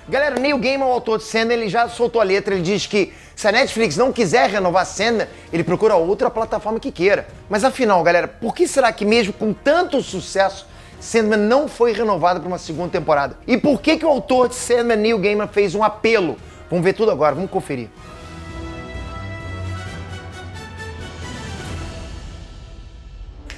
Galera, Neil Gaiman, o autor de Sandman, ele já soltou a letra, ele diz que se a Netflix não quiser renovar Sandman, ele procura outra plataforma que queira. Mas afinal, galera, por que será que mesmo com tanto sucesso, Sandman não foi renovado para uma segunda temporada? E por que o autor de Sandman, Neil Gaiman, fez um apelo? Vamos ver tudo agora, vamos conferir.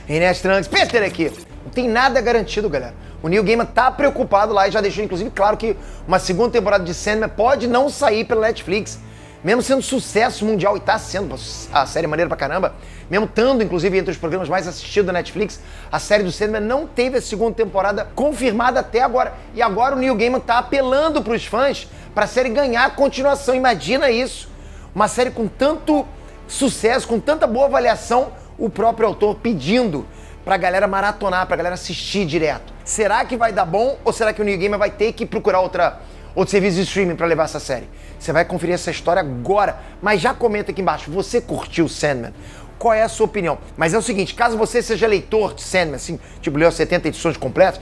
Inês Trunks, Peter aqui. Não tem nada garantido, galera. O Neil Gaiman tá preocupado lá e já deixou, inclusive, claro que uma segunda temporada de Sandman pode não sair pela Netflix. Mesmo sendo sucesso mundial, e tá sendo, a série é maneira pra caramba, mesmo estando, inclusive, entre os programas mais assistidos da Netflix, a série do Sandman não teve a segunda temporada confirmada até agora. E agora o Neil Gaiman tá apelando pros fãs pra série ganhar continuação. Imagina isso. Uma série com tanto sucesso, com tanta boa avaliação, o próprio autor pedindo pra galera maratonar, pra galera assistir direto. Será que vai dar bom ou será que o Neil Gaiman vai ter que procurar outro serviço de streaming pra levar essa série? Você vai conferir essa história agora, mas já comenta aqui embaixo, você curtiu Sandman? Qual é a sua opinião? Mas é o seguinte, caso você seja leitor de Sandman, assim, tipo, leu 70 edições completas,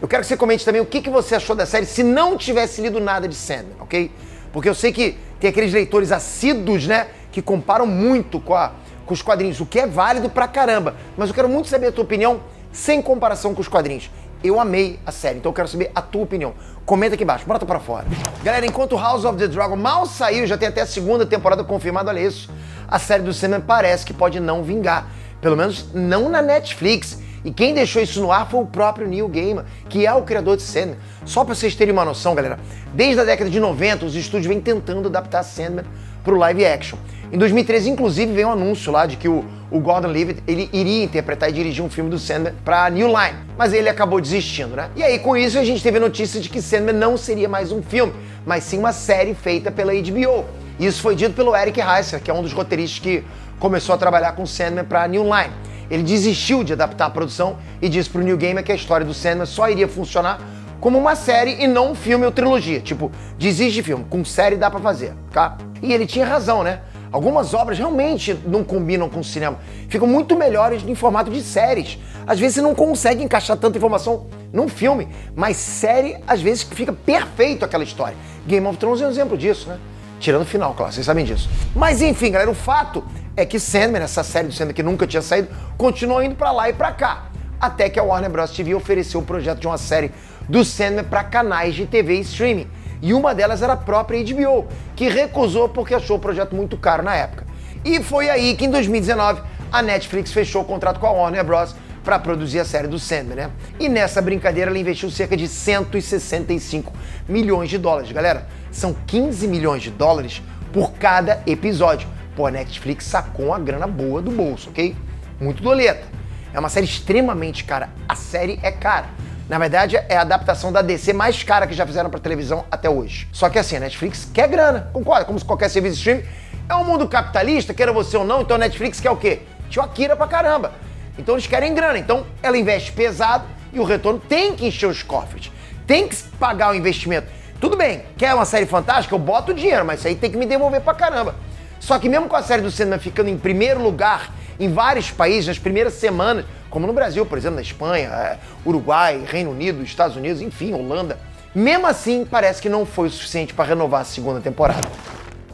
eu quero que você comente também o que você achou da série se não tivesse lido nada de Sandman, ok? Porque eu sei que tem aqueles leitores assíduos, né, que comparam muito com os quadrinhos, o que é válido pra caramba. Mas eu quero muito saber a tua opinião sem comparação com os quadrinhos. Eu amei a série, então eu quero saber a tua opinião. Comenta aqui embaixo, bota pra fora. Galera, enquanto House of the Dragon mal saiu, já tem até a segunda temporada confirmada, olha isso. A série do Sandman parece que pode não vingar. Pelo menos não na Netflix. E quem deixou isso no ar foi o próprio Neil Gaiman, que é o criador de Sandman. Só pra vocês terem uma noção, galera, desde a década de 90, os estúdios vêm tentando adaptar Sandman pro live action. Em 2013, inclusive, veio um anúncio lá de que o Gordon Levitt, ele iria interpretar e dirigir um filme do Sandman pra New Line, mas ele acabou desistindo, né? E aí, com isso, a gente teve a notícia de que Sandman não seria mais um filme, mas sim uma série feita pela HBO. Isso foi dito pelo Eric Heiser, que é um dos roteiristas que começou a trabalhar com Sandman pra New Line. Ele desistiu de adaptar a produção e disse pro Neil Gaiman que a história do Sandman só iria funcionar como uma série e não um filme ou trilogia. Tipo, desiste de filme, com série dá pra fazer, tá? E ele tinha razão, né? Algumas obras realmente não combinam com o cinema. Ficam muito melhores em formato de séries. Às vezes você não consegue encaixar tanta informação num filme, mas série, às vezes, fica perfeito aquela história. Game of Thrones é um exemplo disso, né? Tirando o final, claro, vocês sabem disso. Mas enfim, galera, o fato é que Sandman, essa série do Sandman que nunca tinha saído, continuou indo pra lá e pra cá. Até que a Warner Bros. TV ofereceu o projeto de uma série do Sandman pra canais de TV e streaming. E uma delas era a própria HBO, que recusou porque achou o projeto muito caro na época. E foi aí que em 2019 a Netflix fechou o contrato com a Warner Bros. Para produzir a série do Sandman, né? E nessa brincadeira ela investiu cerca de 165 milhões de dólares. Galera, são 15 milhões de dólares por cada episódio. Pô, a Netflix sacou uma grana boa do bolso, ok? Muito doleta. É uma série extremamente cara. A série é cara. Na verdade, é a adaptação da DC mais cara que já fizeram pra televisão até hoje. Só que assim, a Netflix quer grana, concorda? Como qualquer serviço de streaming. É um mundo capitalista, queira você ou não, então a Netflix quer o quê? Tio Akira pra caramba. Então eles querem grana. Então ela investe pesado e o retorno tem que encher os cofres. Tem que pagar o investimento. Tudo bem, quer uma série fantástica? Eu boto o dinheiro, mas isso aí tem que me devolver pra caramba. Só que mesmo com a série do Sandman ficando em primeiro lugar em vários países, nas primeiras semanas, como no Brasil, por exemplo, na Espanha, Uruguai, Reino Unido, Estados Unidos, enfim, Holanda. Mesmo assim, parece que não foi o suficiente para renovar a segunda temporada.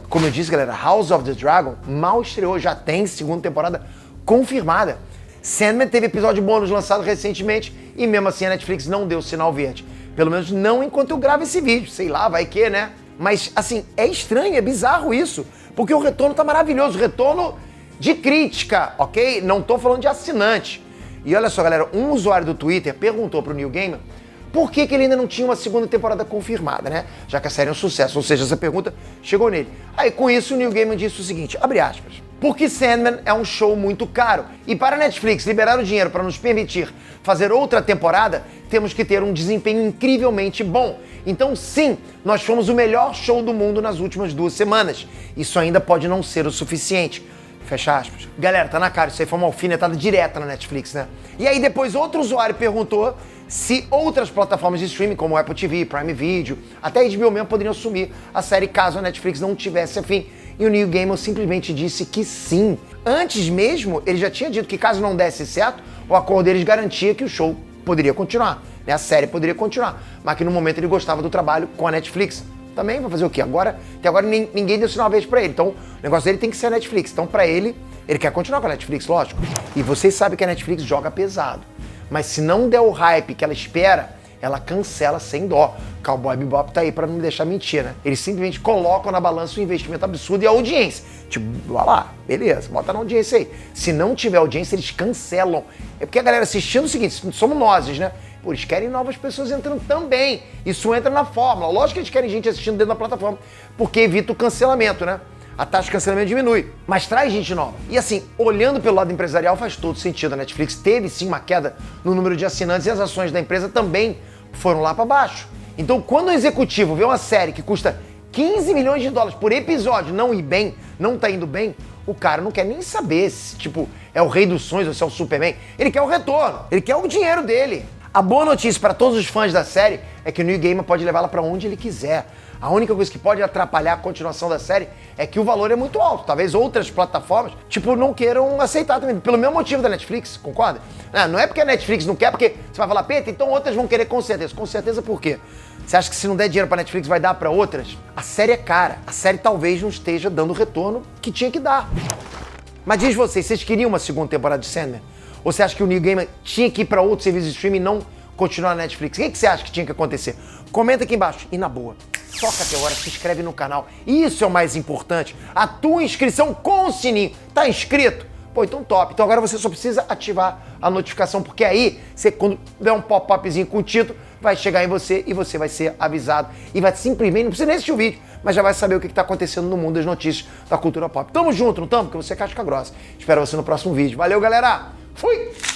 Como eu disse, galera, House of the Dragon mal estreou, já tem segunda temporada confirmada. Sandman teve episódio bônus lançado recentemente e mesmo assim a Netflix não deu sinal verde. Pelo menos não enquanto eu gravo esse vídeo, sei lá, vai que, né? Mas, assim, é estranho, é bizarro isso, porque o retorno tá maravilhoso, retorno de crítica, ok? Não tô falando de assinante. E olha só, galera, um usuário do Twitter perguntou pro Neil Gaiman por que ele ainda não tinha uma segunda temporada confirmada, né? Já que a série é um sucesso, ou seja, essa pergunta chegou nele. Aí, com isso, o Neil Gaiman disse o seguinte, abre aspas, porque Sandman é um show muito caro e para a Netflix liberar o dinheiro para nos permitir fazer outra temporada, temos que ter um desempenho incrivelmente bom. Então, sim, nós fomos o melhor show do mundo nas últimas 2 semanas. Isso ainda pode não ser o suficiente. Fecha aspas. Galera, tá na cara, isso aí foi uma alfinetada direta na Netflix, né? E aí depois outro usuário perguntou se outras plataformas de streaming, como Apple TV, Prime Video, até a HBO mesmo poderiam assumir a série caso a Netflix não tivesse afim. E o Neil Gaiman simplesmente disse que sim. Antes mesmo, ele já tinha dito que caso não desse certo, o acordo deles garantia que o show poderia continuar. né? A série poderia continuar, mas que no momento ele gostava do trabalho com a Netflix. Também vai fazer o quê? Até agora ninguém deu sinal verde pra ele, então o negócio dele tem que ser a Netflix. Então pra ele quer continuar com a Netflix, lógico. E vocês sabem que a Netflix joga pesado. Mas se não der o hype que ela espera, ela cancela sem dó. Cowboy Bebop tá aí pra não me deixar mentir, né? Eles simplesmente colocam na balança o investimento absurdo e a audiência. Tipo, vai lá, beleza, bota na audiência aí. Se não tiver audiência, eles cancelam. É porque a galera assistindo o seguinte, somos nós, né? Pô, eles querem novas pessoas entrando também. Isso entra na fórmula. Lógico que eles querem gente assistindo dentro da plataforma, porque evita o cancelamento, né? A taxa de cancelamento diminui, mas traz gente nova. E assim, olhando pelo lado empresarial, faz todo sentido. A Netflix teve sim uma queda no número de assinantes e as ações da empresa também foram lá para baixo. Então, quando o executivo vê uma série que custa 15 milhões de dólares por episódio não ir bem, não tá indo bem, o cara não quer nem saber se, tipo, é o Rei dos Sonhos ou se é o Superman. Ele quer o retorno, ele quer o dinheiro dele. A boa notícia para todos os fãs da série é que o Neil Gaiman pode levá-la para onde ele quiser. A única coisa que pode atrapalhar a continuação da série é que o valor é muito alto. Talvez outras plataformas, tipo, não queiram aceitar também. Pelo mesmo motivo da Netflix, concorda? Não é porque a Netflix não quer, porque você vai falar, Peter, então outras vão querer com certeza. Com certeza por quê? Você acha que se não der dinheiro pra Netflix vai dar pra outras? A série é cara. A série talvez não esteja dando o retorno que tinha que dar. Mas diz vocês queriam uma segunda temporada de Sandman? Ou você acha que o Neil Gaiman tinha que ir pra outro serviço de streaming e não continuar na Netflix? O que você acha que tinha que acontecer? Comenta aqui embaixo. E na boa, toca até agora, se inscreve no canal. Isso é o mais importante. A tua inscrição com o sininho. Tá inscrito? Pô, então top. Então agora você só precisa ativar a notificação, porque aí, você quando der um pop-upzinho com o título, vai chegar em você e você vai ser avisado. E vai simplesmente, não precisa nem assistir o vídeo, mas já vai saber o que tá acontecendo no mundo das notícias da cultura pop. Tamo junto, não tamo? Porque você é casca grossa. Espero você no próximo vídeo. Valeu, galera! Fui!